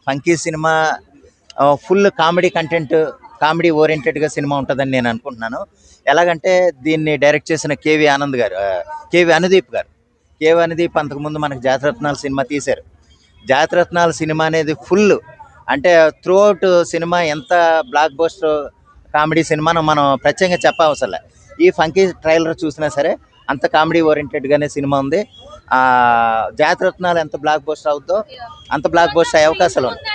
Funky cinema full comedy content, comedy ఓరియంటెడ్గా cinema ఉంటుందని నేను అనుకుంటున్నాను. ఎలాగంటే దీన్ని డైరెక్ట్ చేసిన కేవి ఆనంద్ గారు, కేవి అనుదీప్ గారు. కేవి అనుదీప్ అంతకుముందు మనకు జాతిరత్నాలు సినిమా తీశారు. జాతిరత్నాలు సినిమా అనేది ఫుల్, అంటే త్రూ అవుట్ సినిమా ఎంత బ్లాక్ బస్టర్ కామెడీ సినిమాను మనం ప్రత్యేకంగా చెప్పవసరం లే. ఈ ఫంకీ ట్రైలర్ చూసినా సరే అంత కామెడీ ఓరియంటెడ్గానే సినిమా ఉంది. జాతిరత్నాలు ఎంత బ్లాక్ బస్టర్ అవుద్దో అంత బ్లాక్ బస్టర్ అయ్యే అవకాశాలు ఉన్నాయి.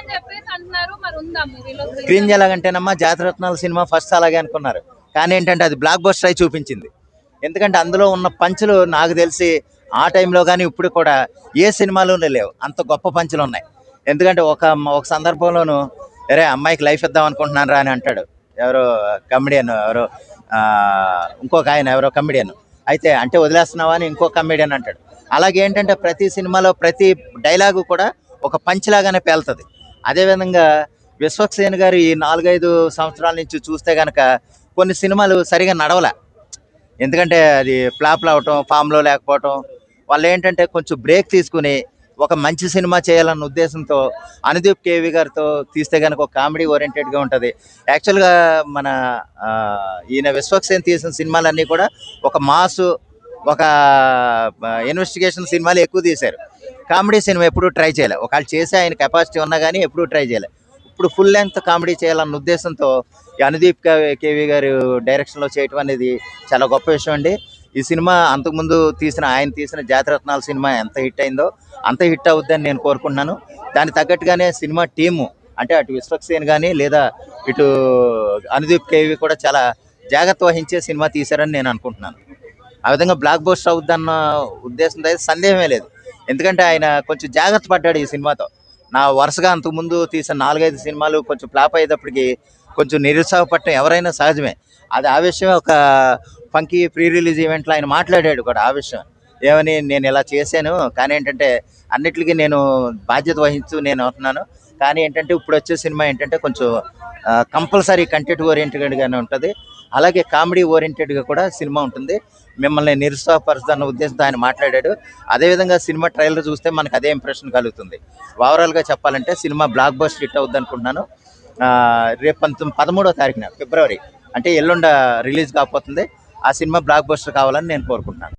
క్రింజ్ ఎలాగంటేనమ్మా, జాతిరత్నాల సినిమా ఫస్ట్ అలాగే అనుకున్నారు, కానీ ఏంటంటే అది బ్లాక్ బస్టర్ అయి చూపించింది. ఎందుకంటే అందులో ఉన్న పంచులు నాకు తెలిసి ఆ టైంలో కానీ ఇప్పుడు కూడా ఏ సినిమాలోనే లేవు, అంత గొప్ప పంచులు ఉన్నాయి. ఎందుకంటే ఒక సందర్భంలోనూ అరే అమ్మాయికి లైఫ్ ఇద్దాం అనుకుంటున్నాను రా అని అంటాడు ఎవరో కమెడియన్, ఎవరో ఇంకొక ఆయన ఎవరో కమెడియన్, అయితే అంటే వదిలేస్తున్నావా అని ఇంకో కమెడియన్ అంటాడు. అలాగే ఏంటంటే ప్రతి సినిమాలో ప్రతి డైలాగు కూడా ఒక పంచ్ లాగానే పేలుతుంది. అదేవిధంగా విశ్వక్సేన్ గారు ఈ 4-5 సంవత్సరాల నుంచి చూస్తే కనుక కొన్ని సినిమాలు సరిగా నడవలే. ఎందుకంటే అది ఫ్లాప్లు అవటం, ఫామ్లో లేకపోవటం వల్ల ఏంటంటే కొంచెం బ్రేక్ తీసుకుని ఒక మంచి సినిమా చేయాలన్న ఉద్దేశంతో అనుదీప్ కేవి గారితో తీస్తే కనుక ఒక కామెడీ ఓరియంటెడ్గా ఉంటుంది. యాక్చువల్గా మన ఈయన విశ్వక్సేన్ తీసిన సినిమాలన్నీ కూడా ఒక మాసు, ఒక ఇన్వెస్టిగేషన్ సినిమాలు ఎక్కువ తీశారు. కామెడీ సినిమా ఎప్పుడూ ట్రై చేయలే. ఒకవేళ చేసి ఆయన కెపాసిటీ ఉన్నా కానీ ఎప్పుడూ ట్రై చేయలే. ఇప్పుడు ఫుల్ లెంగ్త్ కామెడీ చేయాలన్న ఉద్దేశంతో ఈ అనుదీప్ కేవి గారు డైరెక్షన్లో చేయటం అనేది చాలా గొప్ప విషయం అండి. ఈ సినిమా అంతకుముందు ఆయన తీసిన జాతిరత్నాల సినిమా ఎంత హిట్ అయిందో అంత హిట్ అవుద్దని నేను కోరుకుంటున్నాను. దానికి తగ్గట్టుగానే సినిమా టీము, అంటే అటు విశ్వక్సేన్ కానీ లేదా ఇటు అనుదీప్ కేవి కూడా చాలా జాగ్రత్త వహించే సినిమా తీశారని నేను అనుకుంటున్నాను. ఆ విధంగా బ్లాక్ బస్టర్ అవుద్దన్న ఉద్దేశంతో అయితే సందేహమే లేదు. ఎందుకంటే ఆయన కొంచెం జాగ్రత్త పడ్డాడు ఈ సినిమాతో. నా వరుసగా అంతకుముందు తీసిన 4-5 సినిమాలు కొంచెం ఫ్లాప్ అయ్యేటప్పటికి కొంచెం నిరుత్సాహపడటం ఎవరైనా సహజమే. అది ఆ విషయమే ఒక ఫంకీ ప్రీ రిలీజ్ ఈవెంట్లో ఆయన మాట్లాడాడు కూడా ఆ విషయం. ఏమని, నేను ఇలా చేశాను కానీ ఏంటంటే అన్నిటికీ నేను బాధ్యత వహించు నేను అవుతున్నాను, కానీ ఏంటంటే ఇప్పుడు వచ్చే సినిమా ఏంటంటే కొంచెం కంపల్సరీ కంటెంట్ ఓరియంటెడ్గానే ఉంటుంది, అలాగే కామెడీ ఓరియంటెడ్గా కూడా సినిమా ఉంటుంది, మిమ్మల్ని నిరుత్సాహపరుస్తుందన్న ఉద్దేశంతో ఆయన మాట్లాడాడు. అదేవిధంగా సినిమా ట్రైలర్ చూస్తే మనకు అదే ఇంప్రెషన్ కలుగుతుంది. ఓవరాల్గా చెప్పాలంటే సినిమా బ్లాక్ బస్టర్ హిట్ అవుద్ది అనుకుంటున్నాను. రేపు 13వ తారీఖున ఫిబ్రవరి, అంటే ఎల్లుండ రిలీజ్ కాబోతుంది. ఆ సినిమా బ్లాక్ బస్టర్ కావాలని నేను కోరుకుంటున్నాను.